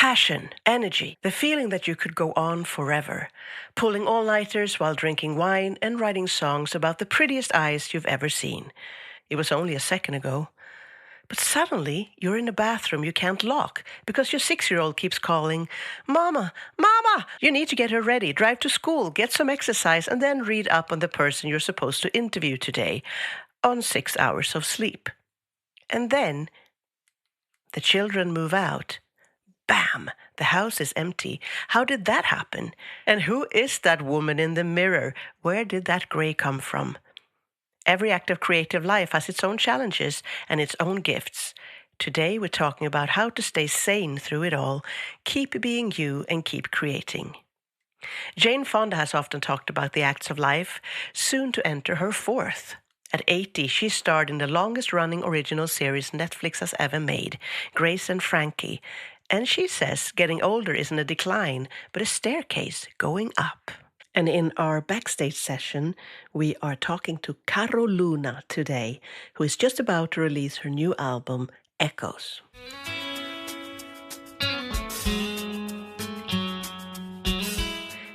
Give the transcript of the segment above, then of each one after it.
Passion, energy, the feeling that you could go on forever, pulling all-nighters while drinking wine and writing songs about the prettiest eyes you've ever seen. It was only a second ago. But suddenly, you're in a bathroom you can't lock because your 6-year-old keeps calling, Mama, Mama! You need to get her ready, drive to school, get some exercise, and then read up on the person you're supposed to interview today on 6 hours of sleep. And then the children move out. Bam! The house is empty. How did that happen? And who is that woman in the mirror? Where did that gray come from? Every act of creative life has its own challenges and its own gifts. Today we're talking about how to stay sane through it all, keep being you, and keep creating. Jane Fonda has often talked about the acts of life, soon to enter her 4th. At 80, she starred in the longest-running original series Netflix has ever made, Grace and Frankie. And she says getting older isn't a decline, but a staircase going up. And in our backstage session, we are talking to Caro Luna today, who is just about to release her new album, Echoes.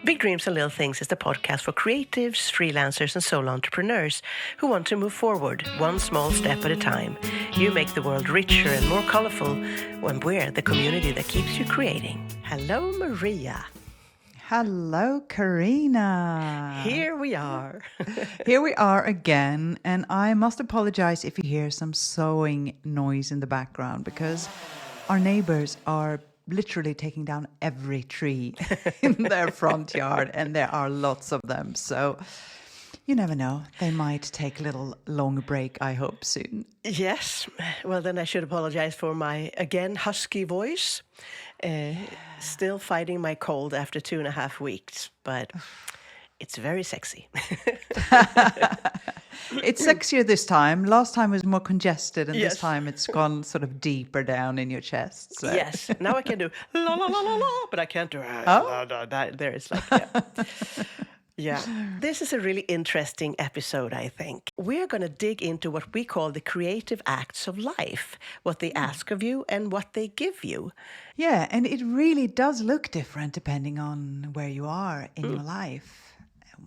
Big Dreams and Little Things is the podcast for creatives, freelancers, and solo entrepreneurs who want to move forward one small step at a time. You make the world richer and more colorful when we're the community that keeps you creating. Hello, Maria. Hello, Karina. Here we are. Here we are again, and I must apologize if you hear some sewing noise in the background because our neighbors are literally taking down every tree in their front yard, and there are lots of them. So you never know. They might take a little long break, I hope, soon. Yes. Well, then I should apologize for my, again, husky voice. Still fighting my cold after 2.5 weeks, but it's very sexy. It's sexier this time. Last time was more congested, and Yes. this time it's gone sort of deeper down in your chest. So. Yes. Now I can do la la la la la, but I can't do Oh. that. There it's like, yeah. Yeah, this is a really interesting episode, I think. We're going to dig into what we call the creative acts of life, what they ask of you and what they give you. Yeah, and it really does look different depending on where you are in your life.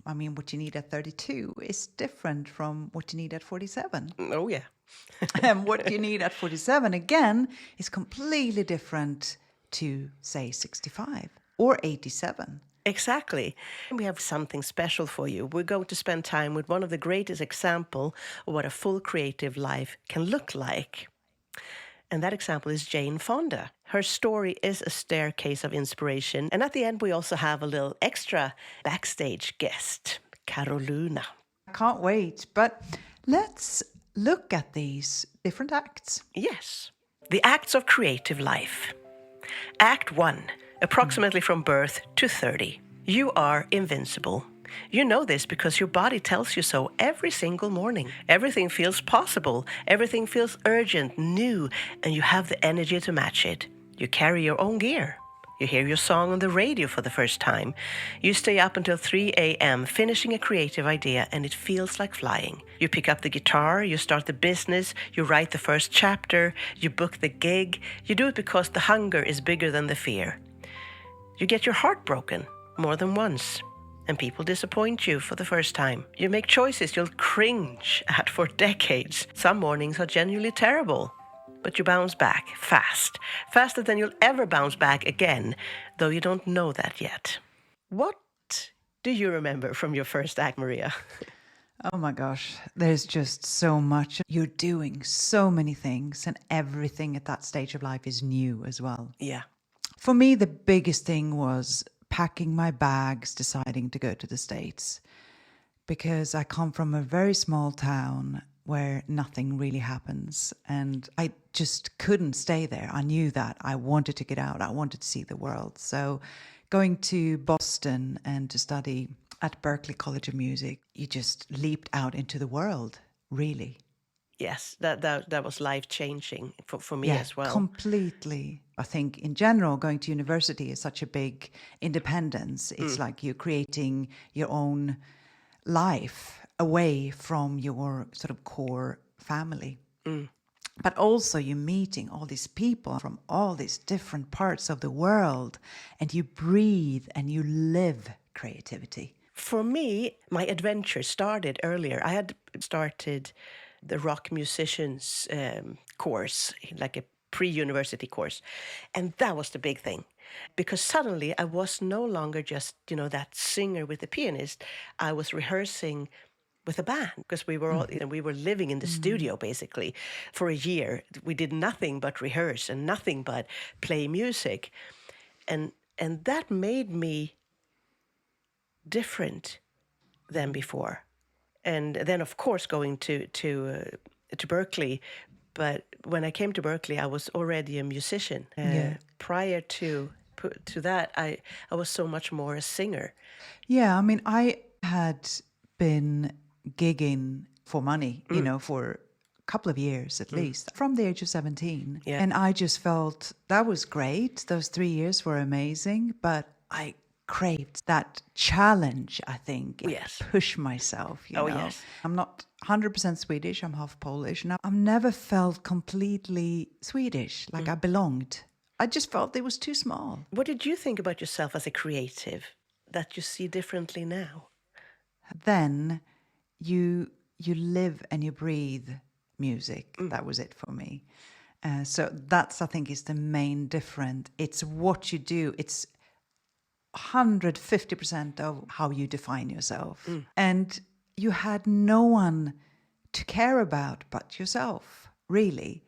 I mean, what you need at 32 is different from what you need at 47. Oh, yeah. And what you need at 47, again, is completely different to, say, 65 or 87. Exactly. We have something special for you. We're going to spend time with one of the greatest examples of what a full creative life can look like. And that example is Jane Fonda. Her story is a staircase of inspiration. And at the end, we also have a little extra backstage guest, Caro Luna. I can't wait, but let's look at these different acts. Yes. The acts of creative life. Act 1. Approximately from birth to 30. You are invincible. You know this because your body tells you so every single morning. Everything feels possible. Everything feels urgent, new, and you have the energy to match it. You carry your own gear. You hear your song on the radio for the first time. You stay up until 3 a.m. finishing a creative idea, and it feels like flying. You pick up the guitar, you start the business, you write the first chapter, you book the gig. You do it because the hunger is bigger than the fear. You get your heart broken more than once, and people disappoint you for the first time. You make choices you'll cringe at for decades. Some mornings are genuinely terrible, but you bounce back fast, faster than you'll ever bounce back again, though you don't know that yet. What do you remember from your first act, Maria? Oh my gosh, there's just so much. You're doing so many things, and everything at that stage of life is new as well. Yeah. For me, the biggest thing was packing my bags, deciding to go to the States. Because I come from a very small town where nothing really happens. And I just couldn't stay there. I knew that. I wanted to get out. I wanted to see the world. So going to Boston and to study at Berklee College of Music, you just leaped out into the world, really. Yes, that was life-changing for me as well. Completely. I think in general, going to university is such a big independence. It's like you're creating your own life away from your sort of core family. But also you're meeting all these people from all these different parts of the world, and you breathe and you live creativity. For me, my adventure started earlier. I had started the rock musicians course, like a pre-university course. And that was the big thing. Because suddenly I was no longer just, that singer with the pianist. I was rehearsing with a band because we were all, we were living in the studio basically for a year. We did nothing but rehearse and nothing but play music. And that made me different than before. And then, of course, going to Berkeley. But when I came to Berkeley, I was already a musician. Prior to that, I was so much more a singer. Yeah, I mean, I had been gigging for money, for a couple of years at least, from the age of 17. Yeah. And I just felt that was great. Those 3 years were amazing, but I craved that challenge, I think. Yes. Push myself, you know. Yes. I'm not 100% Swedish, I'm half Polish. Now, I've never felt completely Swedish, like I belonged. I just felt it was too small. What did you think about yourself as a creative that you see differently now? Then you live and you breathe music. That was it for me. So that's, I think, is the main difference. It's what you do. It's 150% of how you define yourself. And you had no one to care about but yourself, really.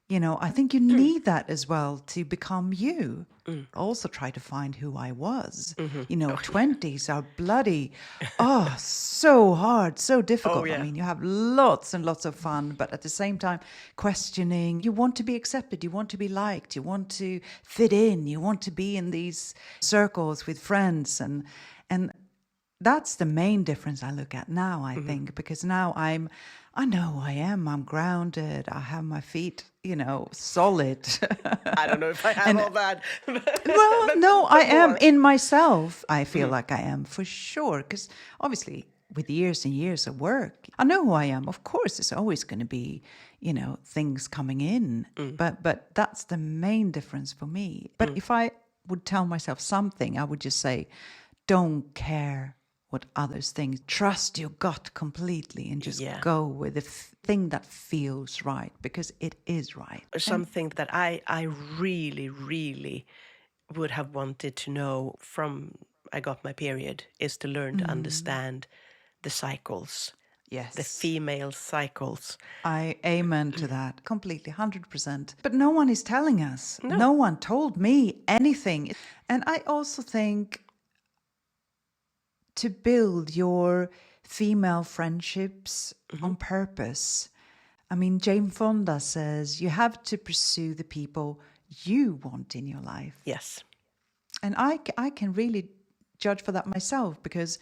I think you need that as well to become you. Also try to find who I was. 20s are bloody, so hard, so difficult. I mean, you have lots and lots of fun, but at the same time, questioning. You want to be accepted, you want to be liked, you want to fit in, you want to be in these circles with friends. And that's the main difference I look at now, I think, because now I know who I am. I'm grounded. I have my feet, solid. I don't know if I have all that. I am in myself. I feel like I am for sure. Because obviously, with years and years of work, I know who I am. Of course, there's always going to be, things coming in. But that's the main difference for me. But if I would tell myself something, I would just say, don't care what others think. Trust your gut completely and just go with the thing that feels right, because it is right. Something that I really, really would have wanted to know from I got my period is to learn to understand the cycles. Yes. The female cycles. I amen to that completely, 100%. But no one is telling us. No one told me anything. And I also think to build your female friendships on purpose. I mean, Jane Fonda says you have to pursue the people you want in your life. Yes. And I can really judge for that myself, because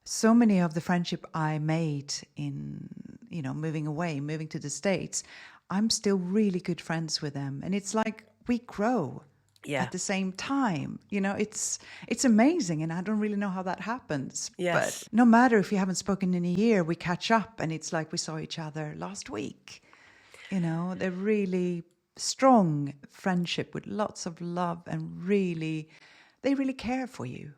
so many of the friendship I made in, moving to the States, I'm still really good friends with them. And it's like we grow. At the same time, it's amazing, and I don't really know how that happens. Yes. But no matter if we haven't spoken in a year, we catch up, and it's like we saw each other last week. They're really strong friendship with lots of love, and they really care for you.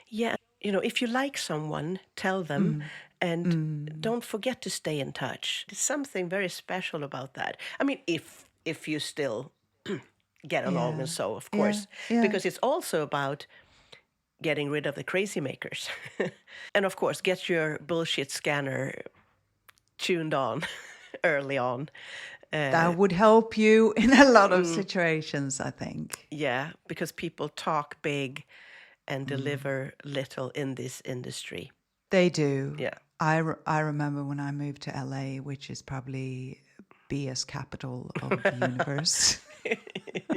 Yeah, if you like someone, tell them, and don't forget to stay in touch. There's something very special about that. I mean, if you still get along and so, of course, because it's also about getting rid of the crazy makers. And of course, get your bullshit scanner tuned on early on. That would help you in a lot of situations, I think. Yeah, because people talk big and deliver little in this industry. They do. Yeah. I remember when I moved to LA, which is probably BS capital of the universe.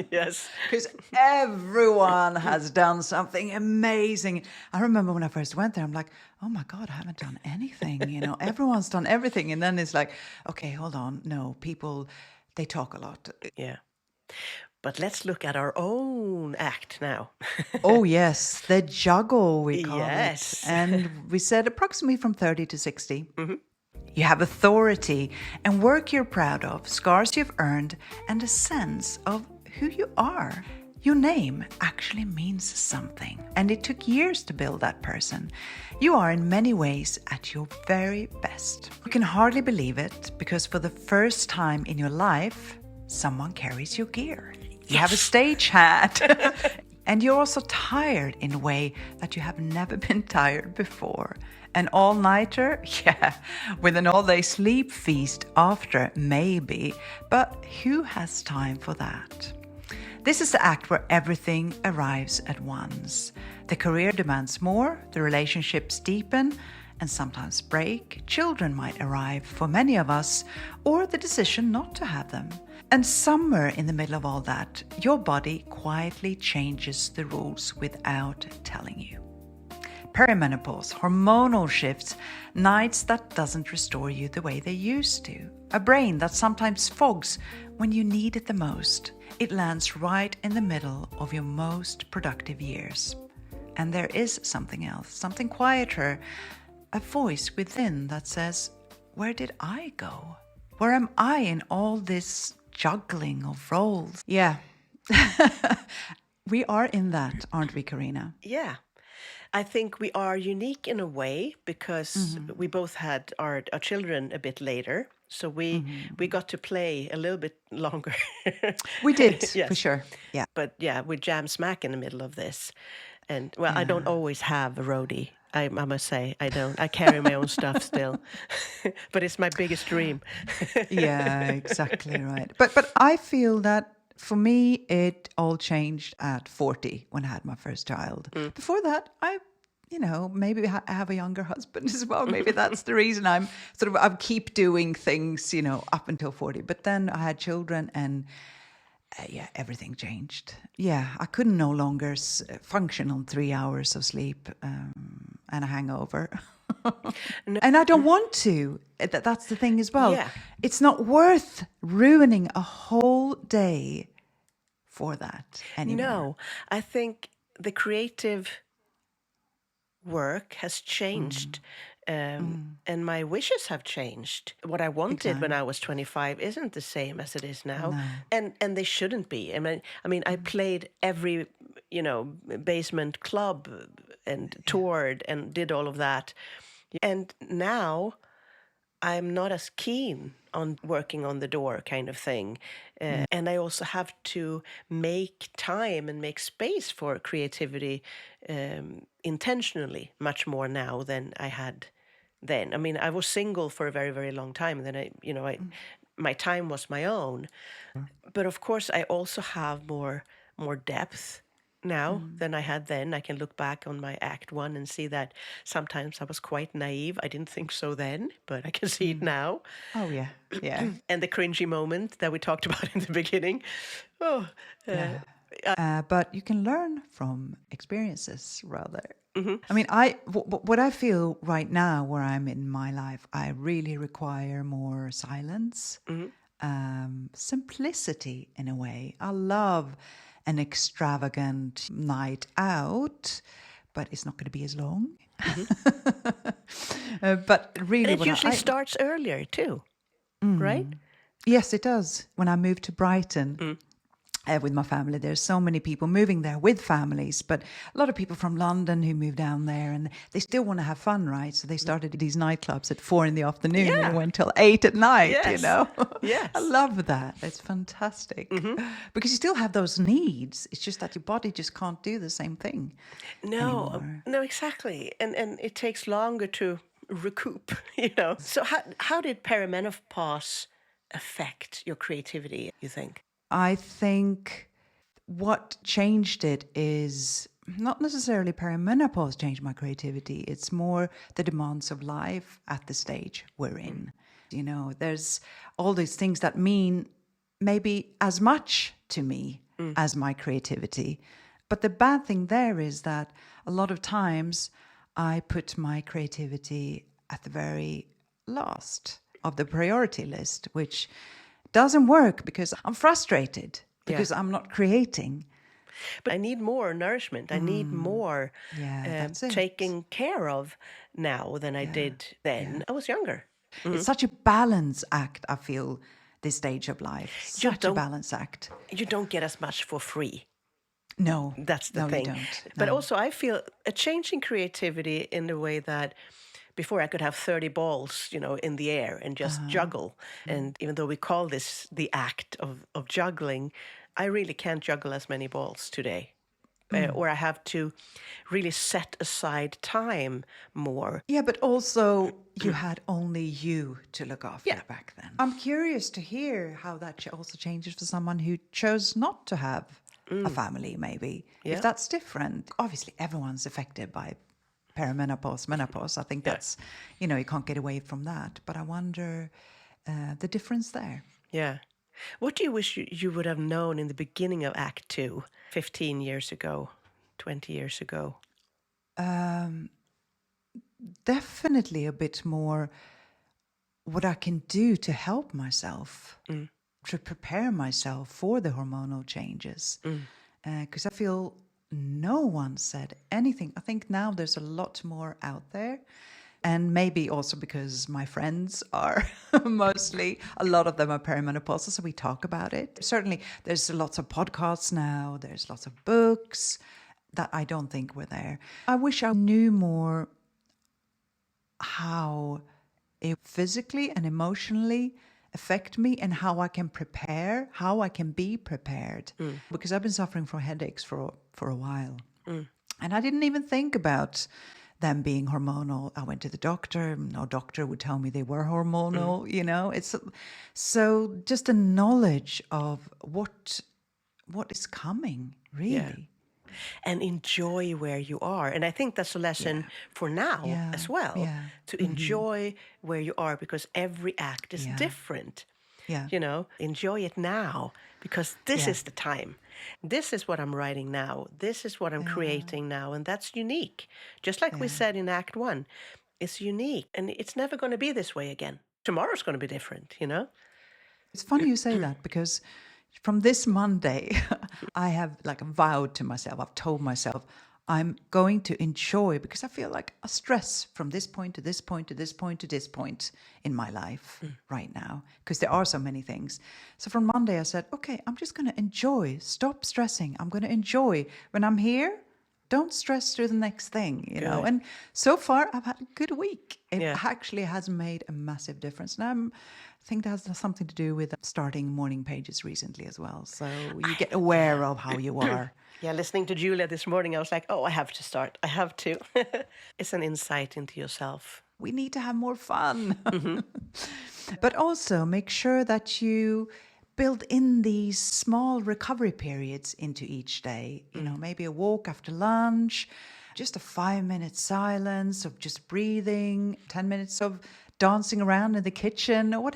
Yes. Because everyone has done something amazing. I remember when I first went there, I'm like, oh my God, I haven't done anything. Everyone's done everything. And then it's like, okay, hold on. No, people, they talk a lot. Yeah. But let's look at our own act now. Oh, yes. The juggle, we call Yes. it. And we said approximately from 30 to 60. You have authority and work you're proud of, scars you've earned, and a sense of who you are. Your name actually means something, and it took years to build that person. You are in many ways at your very best. You can hardly believe it because for the first time in your life, someone carries your gear. You have a stage hat. And you're also tired in a way that you have never been tired before. An all-nighter? Yeah, with an all-day sleep feast after, maybe. But who has time for that? This is the act where everything arrives at once. The career demands more, the relationships deepen, and sometimes break. Children might arrive for many of us, or the decision not to have them. And somewhere in the middle of all that, your body quietly changes the rules without telling you. Perimenopause, hormonal shifts, nights that doesn't restore you the way they used to. A brain that sometimes fogs when you need it the most. It lands right in the middle of your most productive years. And there is something else, something quieter, a voice within that says, where did I go? Where am I in all this juggling of roles? Yeah, we are in that, aren't we, Karina? Yeah. I think we are unique in a way because we both had our children a bit later. So we got to play a little bit longer. We did, Yes. for sure. Yeah. But yeah, we jam smack in the middle of this. And well, I don't always have a roadie. I must say, I don't. I carry my own stuff still. But it's my biggest dream. Yeah, exactly right. But I feel that for me, it all changed at 40 when I had my first child. Before that, maybe I have a younger husband as well. Maybe that's the reason I keep doing things, up until 40. But then I had children and everything changed. Yeah, I could no longer function on 3 hours of sleep and a hangover. No. And I don't want to. That's the thing as well. Yeah. It's not worth ruining a whole day for that anymore. No, I think the creative work has changed. And my wishes have changed. What I wanted when I was 25 isn't the same as it is now. No. And they shouldn't be. I mean, I played every, basement club and toured and did all of that. And now I'm not as keen on working on the door kind of thing. And I also have to make time and make space for creativity intentionally much more now than I had then. I mean, I was single for a very, very long time. And then my time was my own. But of course, I also have more depth now than I had then. I can look back on my act one and see that sometimes I was quite naive. I didn't think so then, but I can see it now. Oh, yeah. Yeah. And the cringy moment that we talked about in the beginning. But you can learn from experiences, rather. I mean, what I feel right now, where I'm in my life, I really require more silence, simplicity in a way. I love an extravagant night out, but it's not going to be as long. But really, and it usually starts earlier too, right? Yes, it does. When I moved to Brighton with my family, there's so many people moving there with families, but a lot of people from London who moved down there, and they still want to have fun, right? So they started these nightclubs at 4 PM and went till 8 at night, Yes. Yes. I love that. It's fantastic. Because you still have those needs. It's just that your body just can't do the same thing anymore. No, exactly. And it takes longer to recoup, So how did perimenopause affect your creativity, you think? I think what changed it is not necessarily perimenopause changed my creativity. It's more the demands of life at the stage we're in. There's all these things that mean maybe as much to me as my creativity. But the bad thing there is that a lot of times I put my creativity at the very last of the priority list, which doesn't work because I'm frustrated because I'm not creating. But I need more nourishment. I need more that's it. taken care of now than I did then. I was younger. It's such a balance act, I feel, this stage of life. Such a balance act. You don't get as much for free. No. That's the no, thing. You don't. No. But also I feel a change in creativity in the way that before I could have 30 balls, in the air and just juggle. And even though we call this the act of juggling, I really can't juggle as many balls today. Or I have to really set aside time more. Yeah, but also you had only you to look after back then. I'm curious to hear how that also changes for someone who chose not to have a family, maybe. If that's different. Obviously, everyone's affected by perimenopause, menopause. I think that's, you can't get away from that. But I wonder the difference there. Yeah. What do you wish you would have known in the beginning of Act 2, 15 years ago, 20 years ago? Definitely a bit more what I can do to help myself, to prepare myself for the hormonal changes. Because I feel no one said anything. I think now there's a lot more out there. And maybe also because my friends are mostly, a lot of them are perimenopausal, so we talk about it. Certainly, there's lots of podcasts now, there's lots of books that I don't think were there. I wish I knew more how it physically and emotionally affect me and how I can prepare, how I can be prepared. Because I've been suffering from headaches for a while. And I didn't even think about them being hormonal. I went to the doctor. No doctor would tell me they were hormonal, It's so just a knowledge of what is coming, really. Yeah. And enjoy where you are. And I think that's a lesson for now as well, to enjoy where you are, because every act is different. Yeah. Enjoy it now, because this is the time. This is what I'm writing now. This is what I'm creating now. And that's unique. Just like we said in Act 1, it's unique. And it's never going to be this way again. Tomorrow's going to be different, It's funny you say that, because from this Monday, I have vowed to myself, I've told myself, I'm going to enjoy, because I feel like a stress from this point to this point to this point to this point in my life right now, because there are so many things. So from Monday I said, okay, I'm just going to enjoy, stop stressing. I'm going to enjoy when I'm here. Don't stress through the next thing, know. And so far I've had a good week. It actually has made a massive difference. And I think that has something to do with starting morning pages recently as well. So you get aware of how you are. Yeah, listening to Julia this morning, I was like, I have to start. I have to. It's an insight into yourself. We need to have more fun. But also make sure that you build in these small recovery periods into each day. Maybe a walk after lunch, just a 5-minute silence of just breathing, 10 minutes of dancing around in the kitchen, or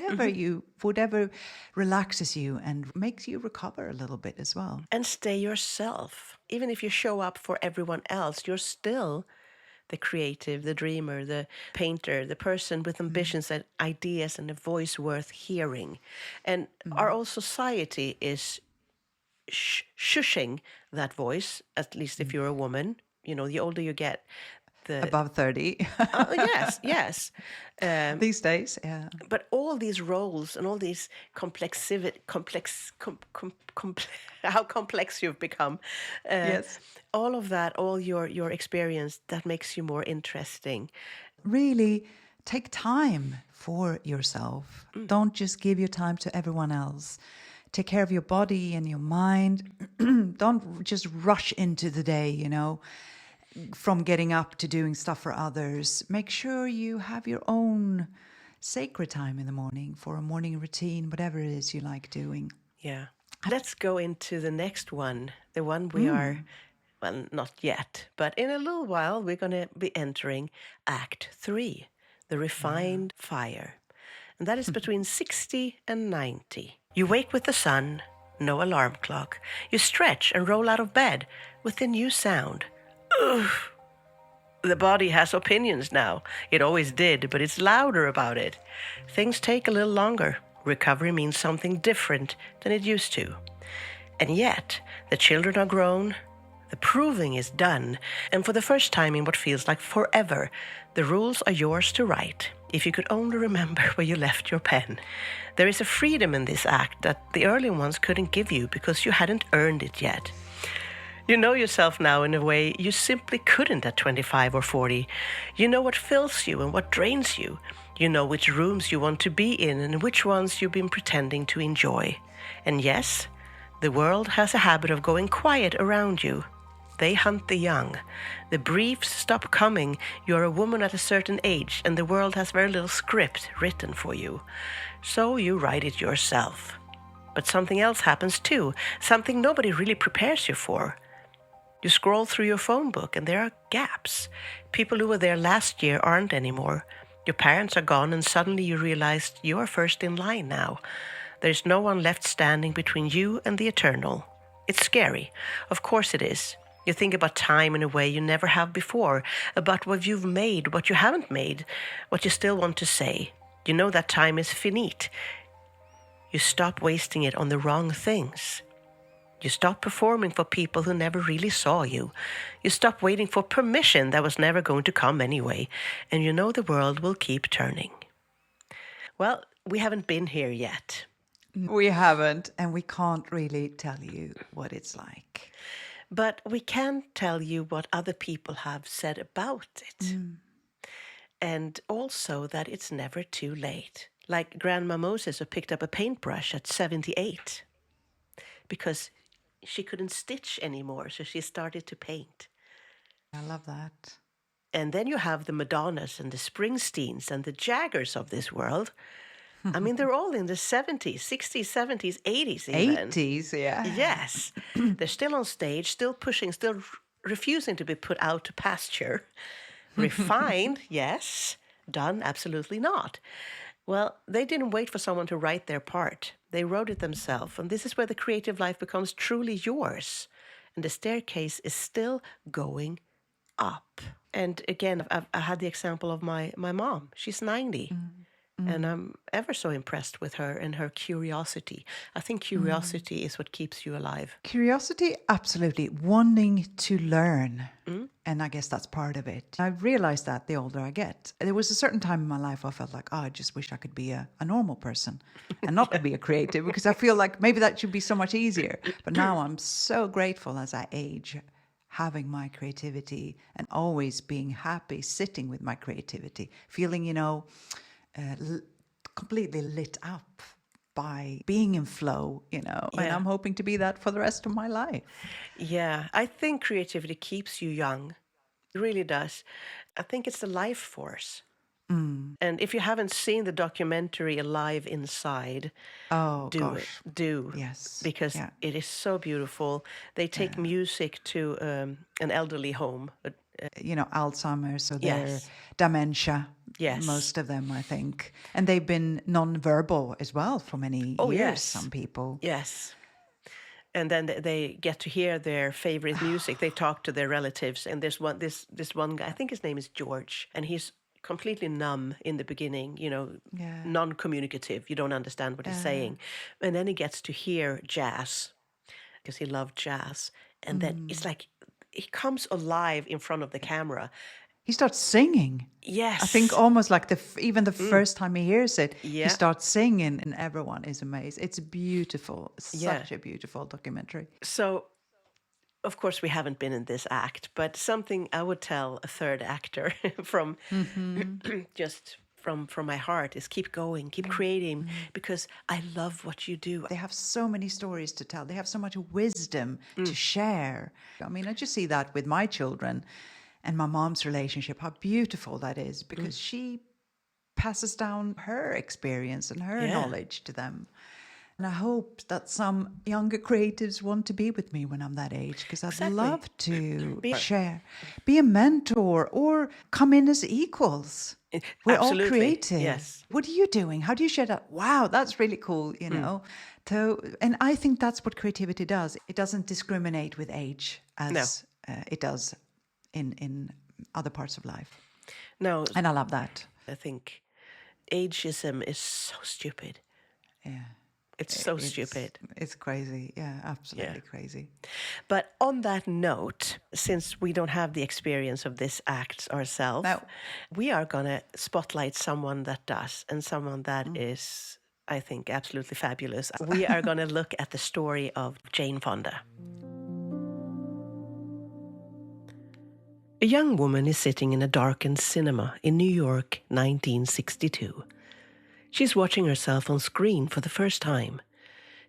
whatever relaxes you and makes you recover a little bit as well. And stay yourself. Even if you show up for everyone else, you're still the creative, the dreamer, the painter, the person with ambitions and ideas and a voice worth hearing. And our whole society is shushing that voice, at least if you're a woman. The older you get, above 30. Yes. These days, yeah. But all these roles and all these how complex you've become. Yes. All of that, all your experience, that makes you more interesting. Really take time for yourself. Don't just give your time to everyone else. Take care of your body and your mind. Don't just rush into the day, from getting up to doing stuff for others. Make sure you have your own sacred time in the morning for a morning routine, whatever it is you like doing. Yeah. Let's go into the next one, the one we are, well, not yet, but in a little while we're going to be entering Act 3, the refined fire. And that is between 60 and 90. You wake with the sun, no alarm clock. You stretch and roll out of bed with a new sound. Ugh. The body has opinions now. It always did, but it's louder about it. Things take a little longer. Recovery means something different than it used to. And yet, the children are grown, the proving is done, and for the first time in what feels like forever, the rules are yours to write. If you could only remember where you left your pen. There is a freedom in this act that the early ones couldn't give you because you hadn't earned it yet. You know yourself now in a way you simply couldn't at 25 or 40. You know what fills you and what drains you. You know which rooms you want to be in and which ones you've been pretending to enjoy. And yes, the world has a habit of going quiet around you. They hunt the young. The briefs stop coming. You're a woman at a certain age and the world has very little script written for you. So you write it yourself. But something else happens too, something nobody really prepares you for. You scroll through your phone book and there are gaps. People who were there last year aren't anymore. Your parents are gone and suddenly you realize you are first in line now. There's no one left standing between you and the eternal. It's scary. Of course it is. You think about time in a way you never have before, about what you've made, what you haven't made, what you still want to say. You know that time is finite. You stop wasting it on the wrong things. You stop performing for people who never really saw you. You stop waiting for permission that was never going to come anyway. And you know the world will keep turning. Well, we haven't been here yet. We haven't, and we can't really tell you what it's like. But we can tell you what other people have said about it. And also that it's never too late. Like Grandma Moses, who picked up a paintbrush at 78 because she couldn't stitch anymore, so she started to paint. I love that. And then you have the Madonnas and the Springsteens and the Jaggers of this world. I mean, they're all in the 70s, 60s, 70s, 80s even. 80s, yeah. Yes. They're still on stage, still pushing, still refusing to be put out to pasture. Refined, yes. Done, absolutely not. Well, they didn't wait for someone to write their part. They wrote it themselves. And this is where the creative life becomes truly yours. And the staircase is still going up. And again, I had the example of my mom. She's 90. And I'm ever so impressed with her and her curiosity. I think curiosity is what keeps you alive. Curiosity, absolutely. Wanting to learn. And I guess that's part of it. I've realized that the older I get. There was a certain time in my life I felt like, I just wish I could be a normal person and not to be a creative, because I feel like maybe that should be so much easier. But now I'm so grateful as I age, having my creativity and always being happy, sitting with my creativity, feeling, completely lit up by being in flow, and I'm hoping to be that for the rest of my life. Yeah, I think creativity keeps you young. It really does. I think it's the life force. And if you haven't seen the documentary Alive Inside, do it. Do. Yes. Because it is so beautiful. They take music to an elderly home. Alzheimer's, so their dementia. Yes. Most of them, I think. And they've been non-verbal as well for many years, yes. Some people. Yes. And then they get to hear their favorite music. They talk to their relatives. And there's this one guy, I think his name is George, and he's completely numb in the beginning, non-communicative. You don't understand what he's saying. And then he gets to hear jazz because he loved jazz. And then it's like he comes alive in front of the camera. He starts singing. Yes. I think almost like even the first time he hears it, he starts singing and everyone is amazed. It's beautiful. Such a beautiful documentary. So, of course, we haven't been in this act, but something I would tell a third actor from just from my heart is keep going, keep creating, because I love what you do. They have so many stories to tell. They have so much wisdom to share. I mean, I just see that with my children and my mom's relationship, how beautiful that is, because she passes down her experience and her knowledge to them. And I hope that some younger creatives want to be with me when I'm that age, because I'd love to share, be a mentor, or come in as equals. We're all creative. Yes. What are you doing? How do you share that? Wow, that's really cool, So, and I think that's what creativity does. It doesn't discriminate with age as it does in other parts of life. No. And I love that. I think ageism is so stupid. Yeah. It's so stupid. It's crazy. Yeah, absolutely crazy. But on that note, since we don't have the experience of this act ourselves, No. we are going to spotlight someone that does, and someone that is, I think, absolutely fabulous. We are going to look at the story of Jane Fonda. A young woman is sitting in a darkened cinema in New York, 1962. She's watching herself on screen for the first time.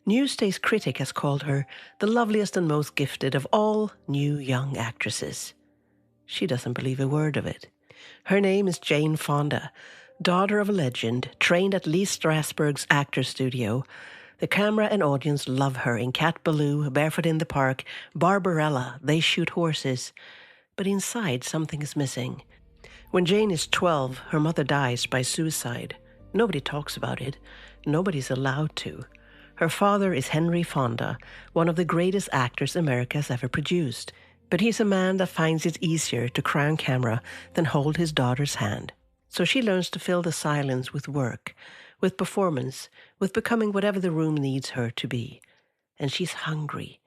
Newsday's critic has called her the loveliest and most gifted of all new young actresses. She doesn't believe a word of it. Her name is Jane Fonda, daughter of a legend, trained at Lee Strasberg's actor studio. The camera and audience love her in Cat Ballou, Barefoot in the Park, Barbarella, They Shoot Horses. But inside, something is missing. When Jane is 12, her mother dies by suicide. Nobody talks about it. Nobody's allowed to. Her father is Henry Fonda, one of the greatest actors America has ever produced. But he's a man that finds it easier to cry on camera than hold his daughter's hand. So she learns to fill the silence with work, with performance, with becoming whatever the room needs her to be. And she's hungry,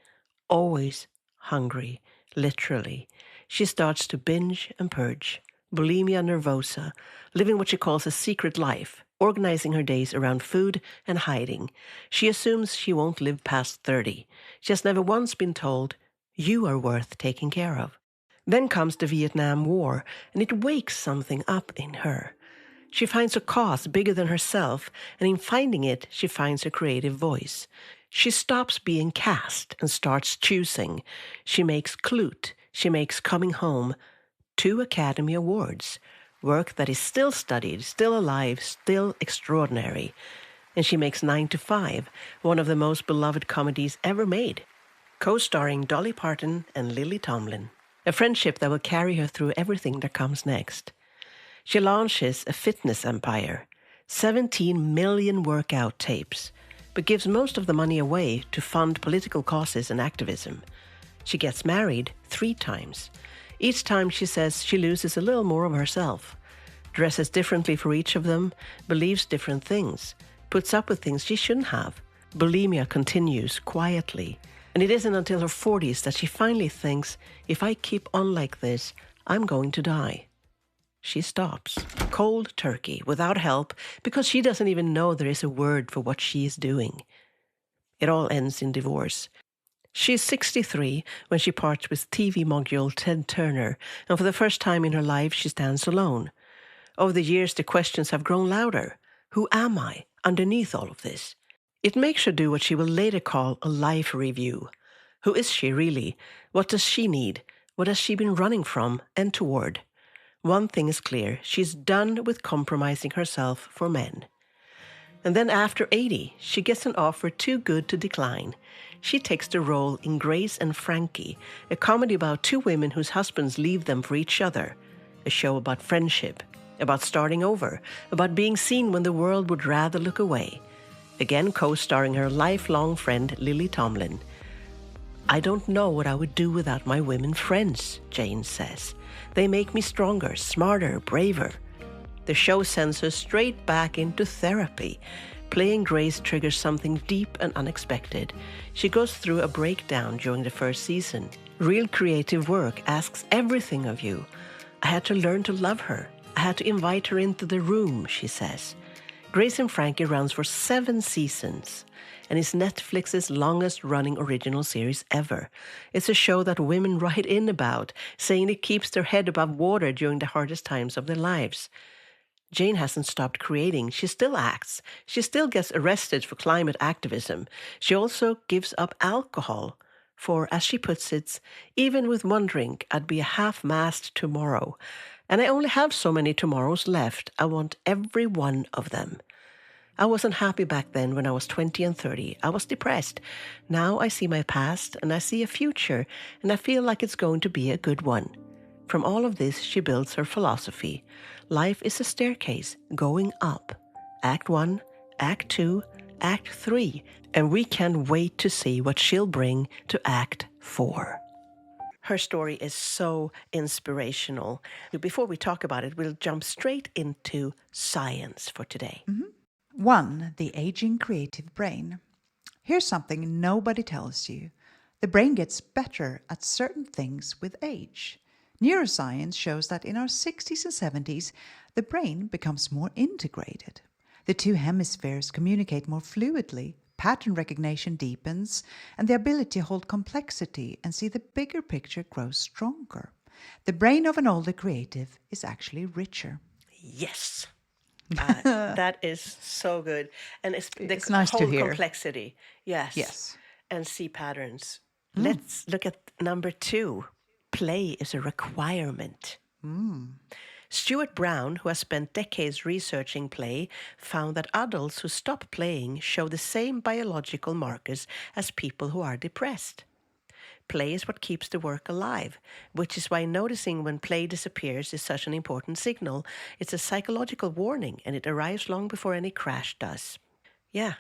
always hungry, literally. She starts to binge and purge, bulimia nervosa, living what she calls a secret life, organizing her days around food and hiding. She assumes she won't live past 30. She has never once been told, "You are worth taking care of." Then comes the Vietnam War, and it wakes something up in her. She finds a cause bigger than herself, and in finding it, she finds a creative voice. She stops being cast and starts choosing. She makes Clute. She makes Coming Home. 2 Academy Awards. Work that is still studied, still alive, still extraordinary. And she makes 9 to 5, one of the most beloved comedies ever made, co-starring Dolly Parton and Lily Tomlin. A friendship that will carry her through everything that comes next. She launches a fitness empire, 17 million workout tapes, but gives most of the money away to fund political causes and activism. She gets married 3 times. Each time she says she loses a little more of herself, dresses differently for each of them, believes different things, puts up with things she shouldn't have. Bulimia continues quietly, and it isn't until her 40s that she finally thinks, if I keep on like this, I'm going to die. She stops, cold turkey, without help, because she doesn't even know there is a word for what she is doing. It all ends in divorce. She is 63 when she parts with TV mogul Ted Turner, and for the first time in her life she stands alone. Over the years the questions have grown louder. Who am I underneath all of this? It makes her do what she will later call a life review. Who is she really? What does she need? What has she been running from and toward? One thing is clear, she's done with compromising herself for men. And then after 80, she gets an offer too good to decline. She takes the role in Grace and Frankie, a comedy about 2 women whose husbands leave them for each other. A show about friendship, about starting over, about being seen when the world would rather look away. Again co-starring her lifelong friend Lily Tomlin. I don't know what I would do without my women friends, Jane says. They make me stronger, smarter, braver. The show sends her straight back into therapy. Playing Grace triggers something deep and unexpected. She goes through a breakdown during the first season. Real creative work asks everything of you. I had to learn to love her. I had to invite her into the room, she says. Grace and Frankie runs for 7 seasons and is Netflix's longest-running original series ever. It's a show that women write in about, saying it keeps their head above water during the hardest times of their lives. Jane hasn't stopped creating. She still acts. She still gets arrested for climate activism. She also gives up alcohol. For, as she puts it, even with one drink, I'd be a half-mast tomorrow. And I only have so many tomorrows left. I want every one of them. I wasn't happy back then when I was 20 and 30. I was depressed. Now I see my past and I see a future, and I feel like it's going to be a good one. From all of this, she builds her philosophy. Life is a staircase going up. Act 1, Act 2, Act 3, and we can't wait to see what she'll bring to Act 4. Her story is so inspirational. Before we talk about it, we'll jump straight into science for today. 1. The aging creative brain. Here's something nobody tells you. The brain gets better at certain things with age. Neuroscience shows that in our 60s and 70s, the brain becomes more integrated. The two hemispheres communicate more fluidly, pattern recognition deepens, and the ability to hold complexity and see the bigger picture grows stronger. The brain of an older creative is actually richer. Yes. That is so good. And It's nice to whole hear. complexity. Yes. Yes. And see patterns. Let's look at number 2. Play is a requirement. Stuart Brown, who has spent decades researching play, found that adults who stop playing show the same biological markers as people who are depressed. Play is what keeps the work alive, which is why noticing when play disappears is such an important signal. It's a psychological warning, and it arrives long before any crash does. Yeah,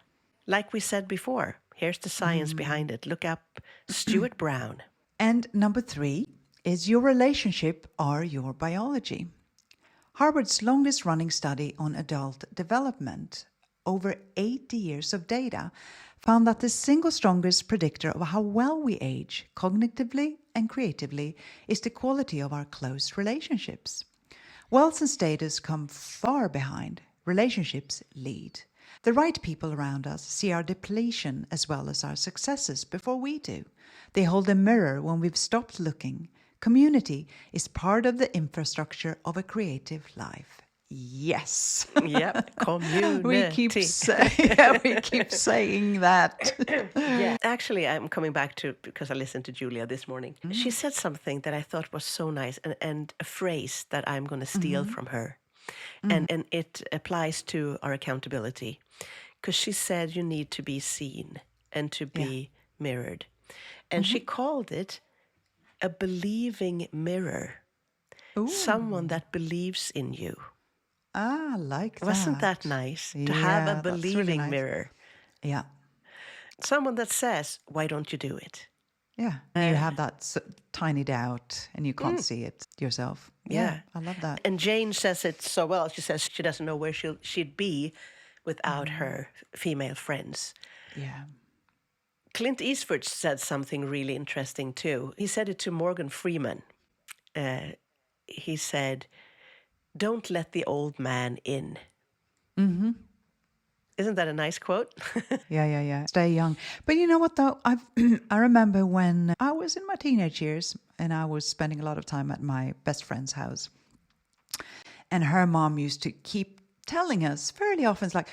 like we said before, here's the science behind it. Look up Stuart Brown. And number 3 is your relationship or your biology. Harvard's longest running study on adult development, over 80 years of data, found that the single strongest predictor of how well we age, cognitively and creatively, is the quality of our close relationships. Wealth and status come far behind. Relationships lead. The right people around us see our depletion as well as our successes before we do. They hold a mirror when we've stopped looking. Community is part of the infrastructure of a creative life. Yes. Yep, community. we keep saying that. Yeah. Actually, I'm coming back to, because I listened to Julia this morning. She said something that I thought was so nice, and a phrase that I'm going to steal from her. And it applies to our accountability. Because she said you need to be seen and to be mirrored. And she called it a believing mirror. Ooh. Someone that believes in you. I like that. Wasn't that nice? To have a believing really nice. mirror. Yeah. Someone that says, why don't you do it? Yeah. You have that tiny doubt and you can't see it yourself. Yeah. I love that. And Jane says it so well. She says she doesn't know where she'd be without her female friends. Yeah. Clint Eastwood said something really interesting too. He said it to Morgan Freeman. He said, don't let the old man in. Mm-hmm. Isn't that a nice quote? Yeah. Stay young. But you know what though? I remember when I was in my teenage years and I was spending a lot of time at my best friend's house. And her mom used to keep telling us fairly often, it's like,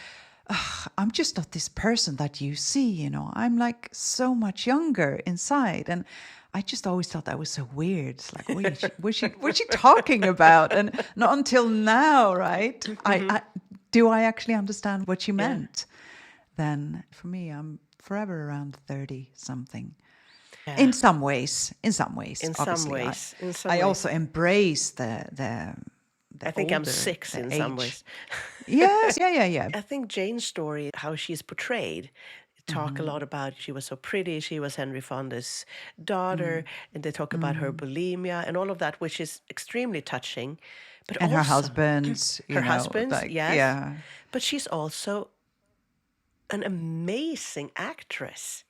I'm just not this person that you see, you know. I'm like so much younger inside. And I just always thought that was so weird. It's like, what's she talking about? And not until now, right? Do I actually understand what she meant? Then for me, I'm forever around 30 something. Yeah. In some ways. I also embrace the I think older, I'm 6 in some ways. Yes, yeah. I think Jane's story, how she's portrayed, talk a lot about she was so pretty, she was Henry Fonda's daughter, and they talk about her bulimia and all of that, which is extremely touching. But and also, her husband's, yes. Yeah. But she's also an amazing actress.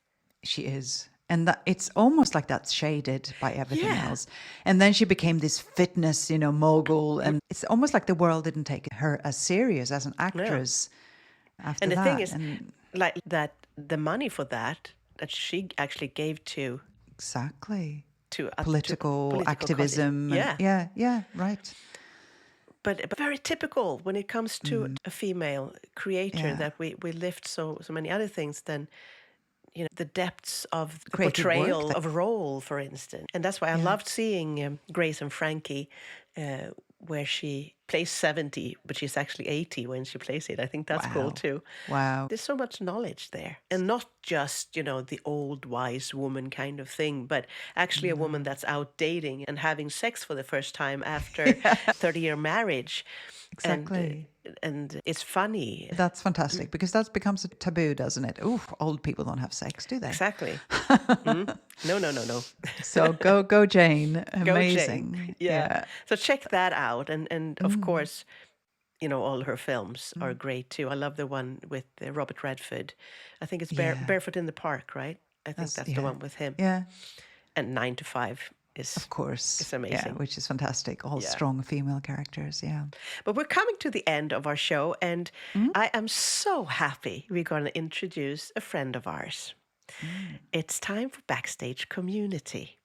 She is. And that, it's almost like that's shaded by everything else. And then she became this fitness, mogul. And it's almost like the world didn't take her as serious as an actress after that. And the thing is, like that, the money for that she actually gave to... Exactly. To political activism. Yeah, right. But very typical when it comes to a female creator that we lift so many other things than... the depths of the portrayal of a role, for instance. And that's why I loved seeing Grace and Frankie, where she plays 70, but she's actually 80 when she plays it. I think that's cool too. Wow. There's so much knowledge there. And not just, the old wise woman kind of thing, but actually a woman that's out dating and having sex for the first time after 30-year marriage. Exactly. And it's funny. That's fantastic because that becomes a taboo, doesn't it? Ooh, old people don't have sex, do they? Exactly. No. So go Jane. Amazing. Go Jane. Yeah. So check that out. And of course, all her films are great too. I love the one with Robert Redford. I think it's Yeah. Barefoot in the Park, right? I think that's the one with him. Yeah. And 9 to 5 is, Of course. is amazing. Yeah, which is fantastic. All Yeah. strong female characters, yeah. But we're coming to the end of our show, and I am so happy we're going to introduce a friend of ours. It's time for Backstage Community,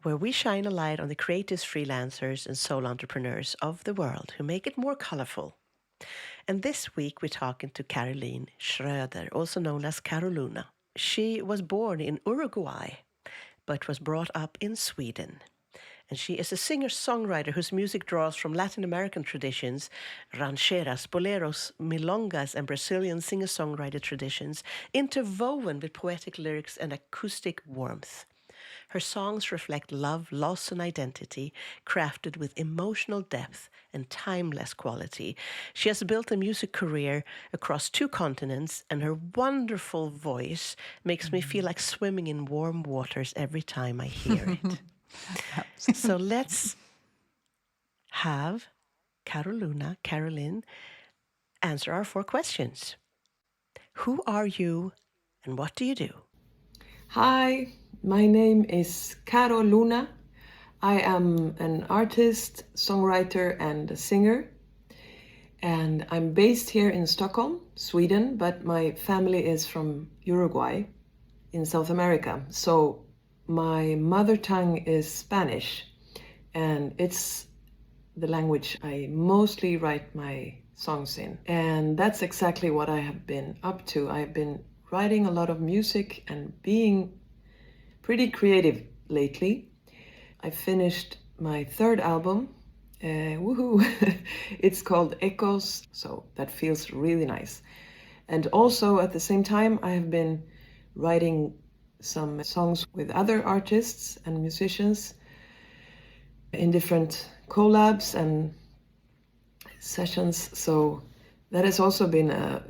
where we shine a light on the creatives, freelancers, and solo entrepreneurs of the world who make it more colorful. And this week we're talking to Caroline Schröder, also known as Caro Luna. She was born in Uruguay, but was brought up in Sweden. And she is a singer-songwriter whose music draws from Latin American traditions, rancheras, boleros, milongas, and Brazilian singer-songwriter traditions, interwoven with poetic lyrics and acoustic warmth. Her songs reflect love, loss, and identity, crafted with emotional depth and timeless quality. She has built a music career across 2 continents, and her wonderful voice makes me feel like swimming in warm waters every time I hear it. So let's have Caroline, answer our 4 questions. Who are you and what do you do? Hi, my name is Caro Luna. I am an artist, songwriter, and a singer. And I'm based here in Stockholm, Sweden, but my family is from Uruguay in South America. So my mother tongue is Spanish, and it's the language I mostly write my songs in. And that's exactly what I have been up to. I've been writing a lot of music and being pretty creative lately. I finished my 3rd album. Woohoo! It's called Echoes, so that feels really nice. And also at the same time, I have been writing some songs with other artists and musicians in different collabs and sessions. So that has also been an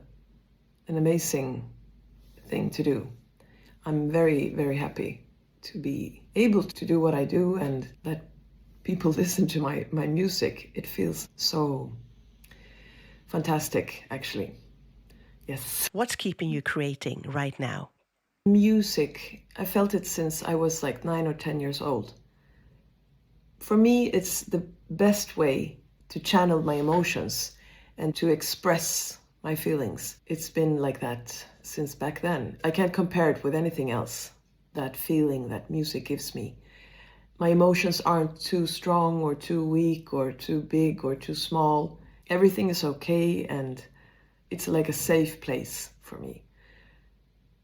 amazing thing to do. I'm very, very happy to be able to do what I do and let people listen to my music. It feels so fantastic, actually. Yes. What's keeping you creating right now? Music. I felt it since I was like 9 or 10 years old. For me, it's the best way to channel my emotions and to express my feelings. It's been like that since back then. I can't compare it with anything else, that feeling that music gives me. My emotions aren't too strong or too weak or too big or too small. Everything is okay, and it's like a safe place for me.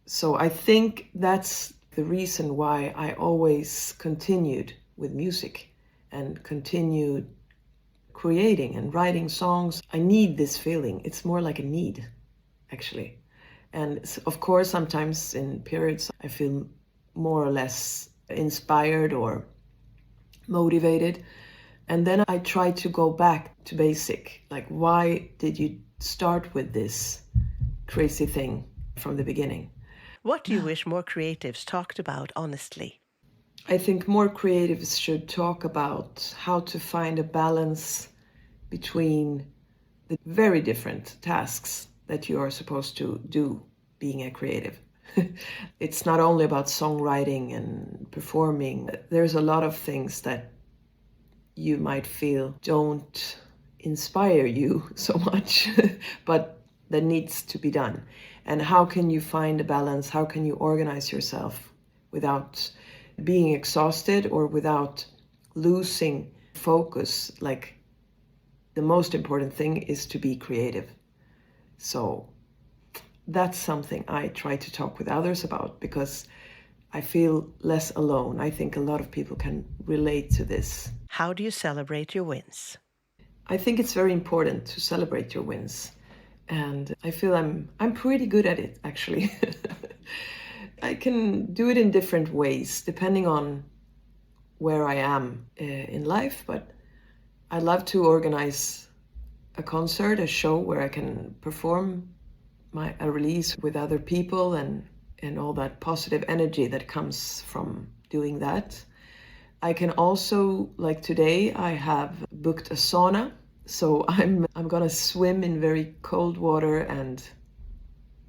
So I think that's the reason why I always continued with music and continued creating and writing songs. I need this feeling. It's more like a need, actually. And of course, sometimes in periods, I feel more or less inspired or motivated. And then I try to go back to basic. Like, why did you start with this crazy thing from the beginning? What do you wish more creatives talked about honestly? I think more creatives should talk about how to find a balance between the very different tasks that you are supposed to do being a creative. It's not only about songwriting and performing. There's a lot of things that you might feel don't inspire you so much, but that needs to be done. And how can you find a balance? How can you organize yourself without being exhausted or without losing focus? Like, the most important thing is to be creative. So that's something I try to talk with others about, because I feel less alone. I think a lot of people can relate to this. How do you celebrate your wins? I think it's very important to celebrate your wins. And I feel I'm pretty good at it, actually. I can do it in different ways, depending on where I am in life. But I love to organize a concert, a show where I can perform a release with other people and all that positive energy that comes from doing that. I can also, like today, I have booked a sauna So I'm gonna swim in very cold water and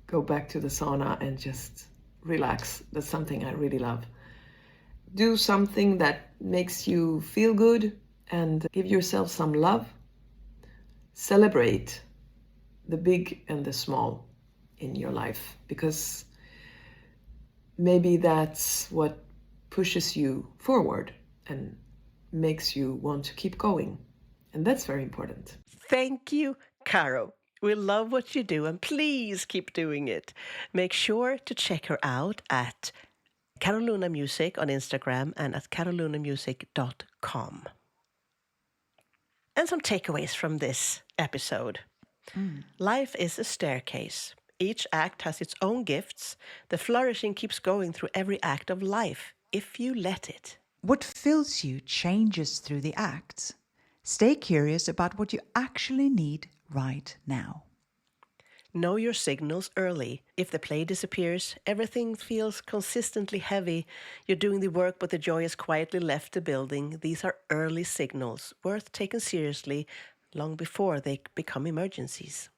go back to the sauna and just relax. That's something I really love. Do something that makes you feel good and give yourself some love. Celebrate the big and the small in your life, because maybe that's what pushes you forward and makes you want to keep going. And that's very important. Thank you, Caro. We love what you do and please keep doing it. Make sure to check her out at Caro Luna Music on Instagram and at carolunamusic.com. And some takeaways from this episode. Life is a staircase. Each act has its own gifts. The flourishing keeps going through every act of life, if you let it. What fills you changes through the acts. Stay curious about what you actually need right now. Know your signals early. If the play disappears, everything feels consistently heavy, you're doing the work but the joy has quietly left the building, these are early signals, worth taking seriously long before they become emergencies.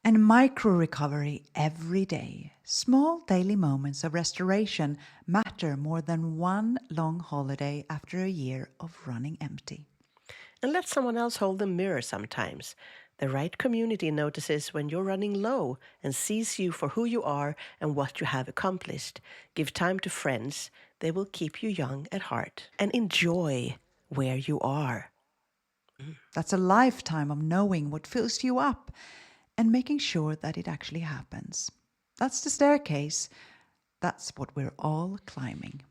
And micro recovery every day. Small daily moments of restoration matter more than one long holiday after a year of running empty. And let someone else hold the mirror sometimes. The right community notices when you're running low and sees you for who you are and what you have accomplished. Give time to friends. They will keep you young at heart. And enjoy where you are. That's a lifetime of knowing what fills you up and making sure that it actually happens. That's the staircase. That's what we're all climbing.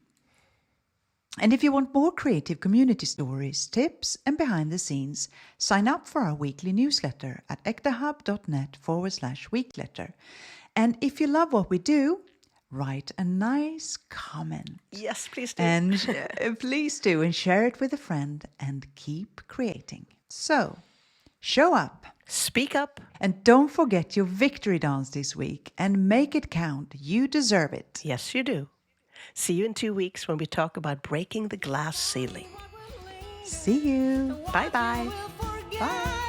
And if you want more creative community stories, tips, and behind the scenes, sign up for our weekly newsletter at ektahub.net/weekletter. And if you love what we do, write a nice comment. Yes, please do. And please do, and share it with a friend and keep creating. So, show up. Speak up. And don't forget your victory dance this week and make it count. You deserve it. Yes, you do. See you in 2 weeks when we talk about breaking the glass ceiling. See you. Bye-bye. Bye.